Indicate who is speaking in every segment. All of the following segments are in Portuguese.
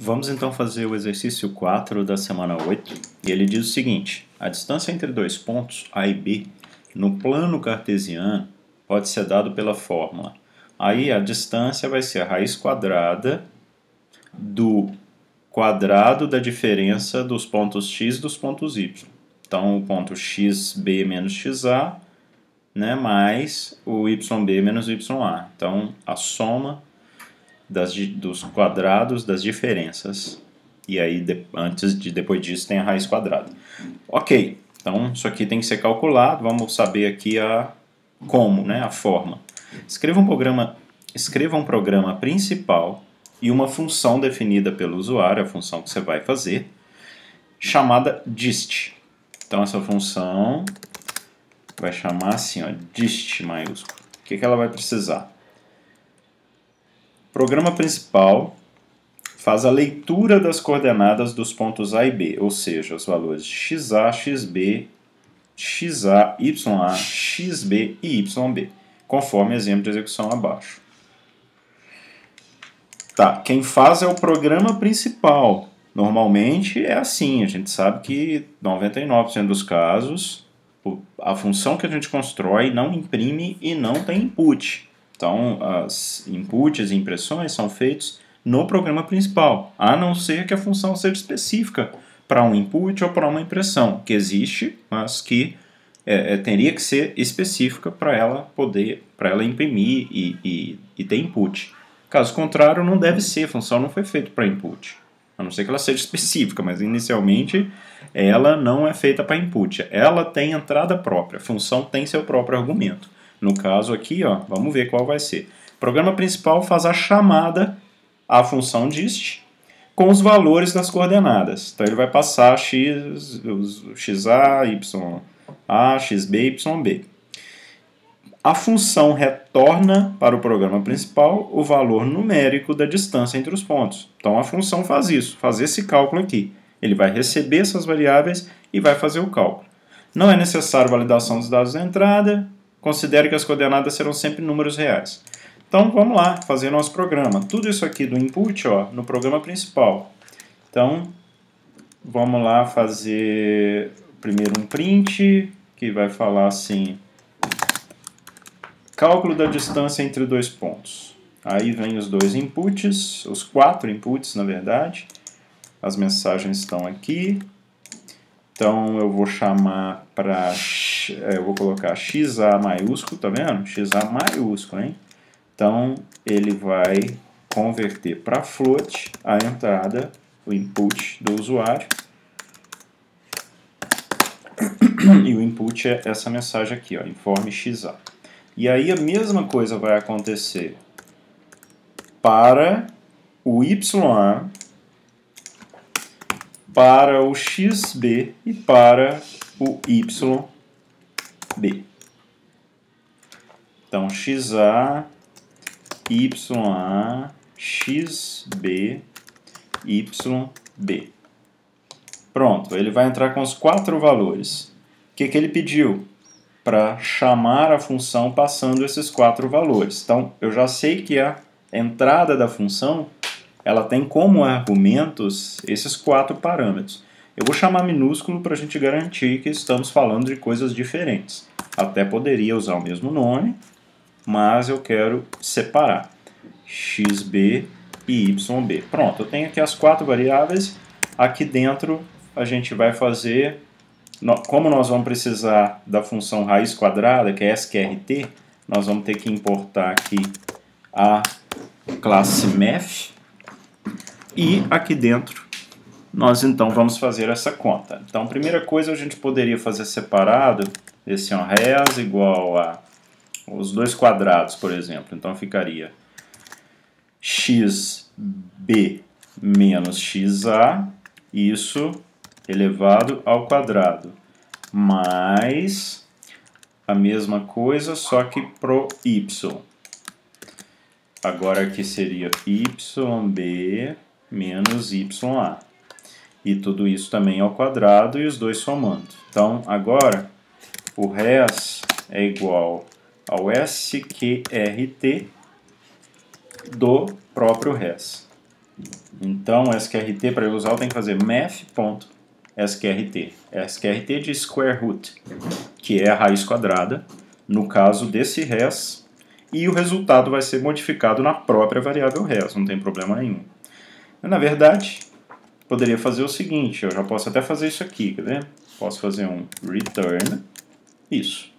Speaker 1: Vamos então fazer o exercício 4 da semana 8, e ele diz o seguinte: a distância entre dois pontos A e B no plano cartesiano pode ser dado pela fórmula. Aí a distância vai ser a raiz quadrada do quadrado da diferença dos pontos x dos pontos y. Então o ponto xb menos xa, né, mais o yb menos ya. Então a soma dos quadrados das diferenças. E aí, depois disso, tem a raiz quadrada. Ok, então isso aqui tem que ser calculado. Vamos saber aqui como, né, a forma. Escreva um programa principal e uma função definida pelo usuário, a função que você vai fazer, chamada dist. Então essa função vai chamar assim, ó, dist maiúsculo. O que ela vai precisar? O programa principal faz a leitura das coordenadas dos pontos A e B, ou seja, os valores xa, xb, xa, ya, xb e yb, conforme exemplo de execução abaixo. Tá, quem faz é o programa principal. Normalmente é assim, a gente sabe que 99% dos casos a função que a gente constrói não imprime e não tem input. Então, as inputs e impressões são feitos no programa principal, a não ser que a função seja específica para um input ou para uma impressão, que existe, mas que teria que ser específica para ela imprimir e ter input. Caso contrário, não deve ser, a função não foi feita para input, a não ser que ela seja específica, mas inicialmente ela não é feita para input, ela tem entrada própria, a função tem seu próprio argumento. No caso aqui, ó, vamos ver qual vai ser. O programa principal faz a chamada à função dist com os valores das coordenadas. Então ele vai passar xa, ya, xb, yb. A função retorna para o programa principal o valor numérico da distância entre os pontos. Então a função faz isso, faz esse cálculo aqui. Ele vai receber essas variáveis e vai fazer o cálculo. Não é necessário validação dos dados da entrada. Considere que as coordenadas serão sempre números reais. Então vamos lá, fazer nosso programa. Tudo isso aqui do input, ó, no programa principal. Então vamos lá fazer primeiro um print, que vai falar assim: cálculo da distância entre dois pontos. Aí vem os dois inputs, os 4 inputs na verdade. As mensagens estão aqui. Então eu vou chamar para, eu vou colocar xa maiúsculo, tá vendo? Xa maiúsculo, hein? Então ele vai converter para float a entrada, o input do usuário. E o input é essa mensagem aqui, ó, informe xa. E aí a mesma coisa vai acontecer para o ya, para o xb e para o yb. Então, xa, ya, xb, yb. Pronto, ele vai entrar com os 4 valores. O que ele pediu? Para chamar a função passando esses 4 valores. Então, eu já sei que a entrada da função ela tem como argumentos esses 4 parâmetros. Eu vou chamar minúsculo para a gente garantir que estamos falando de coisas diferentes. Até poderia usar o mesmo nome, mas eu quero separar xb e yb. Pronto, eu tenho aqui as 4 variáveis. Aqui dentro a gente vai fazer, como nós vamos precisar da função raiz quadrada, que é sqrt, nós vamos ter que importar aqui a classe math. E aqui dentro nós então vamos fazer essa conta. Então, primeira coisa a gente poderia fazer separado, esse res igual a os dois quadrados, por exemplo. Então ficaria xb menos xa, isso elevado ao quadrado, mais a mesma coisa, só que pro y. Agora aqui seria yb menos ya. E tudo isso também ao quadrado e os dois somando. Então, agora, o res é igual ao sqrt do próprio res. Então, SQRT, para eu usar, eu tenho que fazer math.sqrt. SQRT de square root, que é a raiz quadrada, no caso desse res, e o resultado vai ser modificado na própria variável res, não tem problema nenhum. Na verdade, poderia fazer o seguinte, eu já posso até fazer isso aqui, quer ver? Posso fazer um return, isso.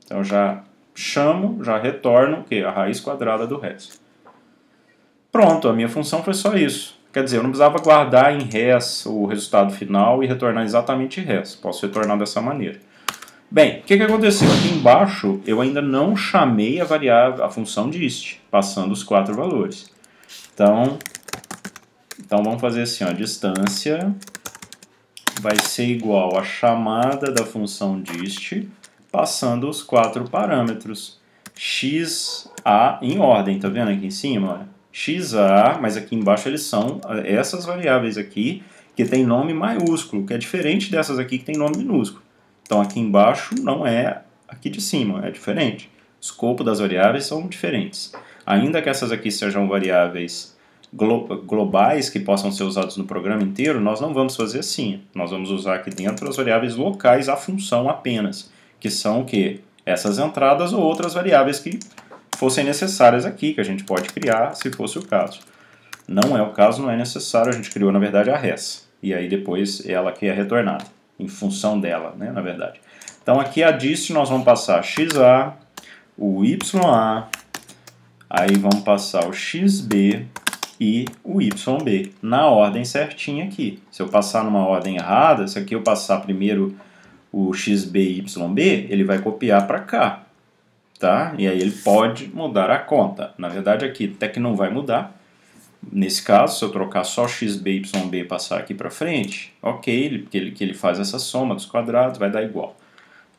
Speaker 1: Então, já chamo, já retorno o quê? A raiz quadrada do res. Pronto, a minha função foi só isso. Quer dizer, eu não precisava guardar em res o resultado final e retornar exatamente res. Posso retornar dessa maneira. Bem, o que aconteceu? Aqui embaixo eu ainda não chamei a variável, a função dist, passando os 4 valores. Então vamos fazer assim, ó, distância vai ser igual a chamada da função dist, passando os 4 parâmetros. XA em ordem, tá vendo aqui em cima? Olha. XA, mas aqui embaixo eles são essas variáveis aqui que tem nome maiúsculo, que é diferente dessas aqui que tem nome minúsculo. Então aqui embaixo não é aqui de cima, é diferente. O escopo das variáveis são diferentes. Ainda que essas aqui sejam variáveis globais que possam ser usados no programa inteiro, nós não vamos fazer assim. Nós vamos usar aqui dentro as variáveis locais à função apenas, que são o quê? Essas entradas ou outras variáveis que fossem necessárias aqui, que a gente pode criar se fosse o caso. Não é o caso, não é necessário, a gente criou na verdade a res, e aí depois ela que é retornada, em função dela, né, na verdade. Então aqui a dist nós vamos passar xa, o ya, aí vamos passar o xb e o yb, na ordem certinha aqui. Se eu passar numa ordem errada, se aqui eu passar primeiro o xb e yb, ele vai copiar para cá. Tá? E aí ele pode mudar a conta. Na verdade aqui até que não vai mudar. Nesse caso, se eu trocar só xb e yb e passar aqui para frente, ok, porque ele faz essa soma dos quadrados, vai dar igual.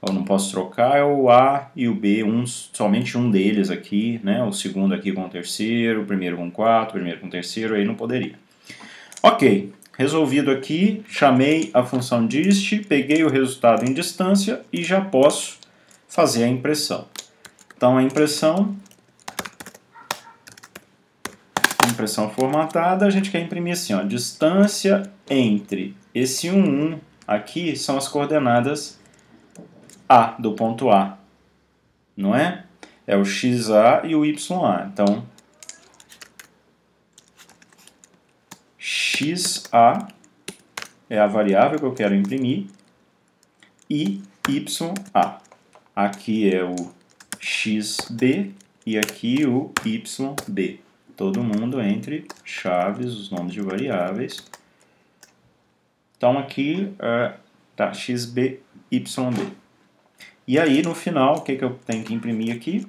Speaker 1: Eu não posso trocar é o a e o b, somente um deles aqui, né? O segundo aqui com o terceiro, o primeiro com o quarto, o primeiro com o terceiro, aí não poderia. Ok, resolvido aqui, chamei a função dist, peguei o resultado em distância e já posso fazer a impressão. Então, a impressão formatada, a gente quer imprimir assim, ó, distância entre esse 1, 1 aqui são as coordenadas A, do ponto A, não é? É o XA e o YA. Então, XA é a variável que eu quero imprimir e YA. Aqui é o XB e aqui o YB. Todo mundo entre chaves, os nomes de variáveis. Então aqui tá XB, YB. E aí no final, o que eu tenho que imprimir aqui?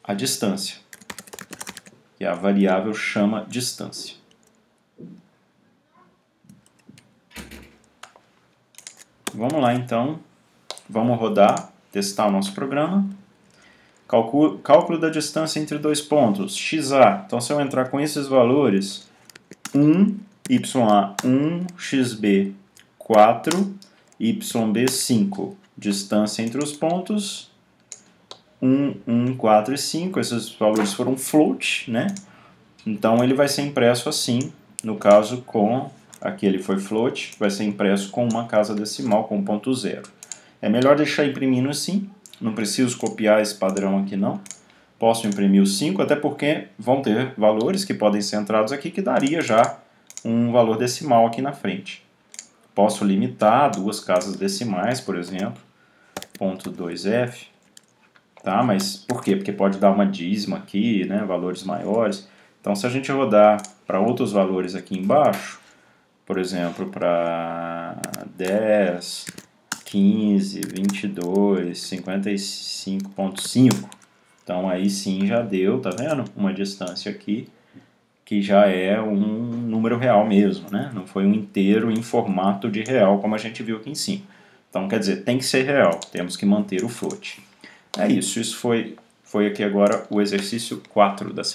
Speaker 1: A distância, que a variável chama distância. Vamos lá então, vamos rodar, testar o nosso programa. Cálculo da distância entre dois pontos, xa. Então, se eu entrar com esses valores, 1, ya, 1, xb, 4, yb, 5. Distância entre os pontos, 1, 1, 4 e 5. Esses valores foram float, né? Então, ele vai ser impresso assim, no caso com... Aqui ele foi float, vai ser impresso com uma casa decimal, com ponto zero. É melhor deixar imprimindo assim. Não preciso copiar esse padrão aqui não. Posso imprimir o 5, até porque vão ter valores que podem ser entrados aqui que daria já um valor decimal aqui na frente. Posso limitar duas casas decimais, por exemplo, ponto 2f. Tá? Mas por quê? Porque pode dar uma dízima aqui, né? Valores maiores. Então se a gente rodar para outros valores aqui embaixo, por exemplo, para 10... 15, 22, 55.5. Então aí sim já deu, tá vendo? Uma distância aqui que já é um número real mesmo, né? Não foi um inteiro em formato de real como a gente viu aqui em cima. Então quer dizer, tem que ser real, temos que manter o float. É isso, isso foi aqui agora o exercício 4 da semana.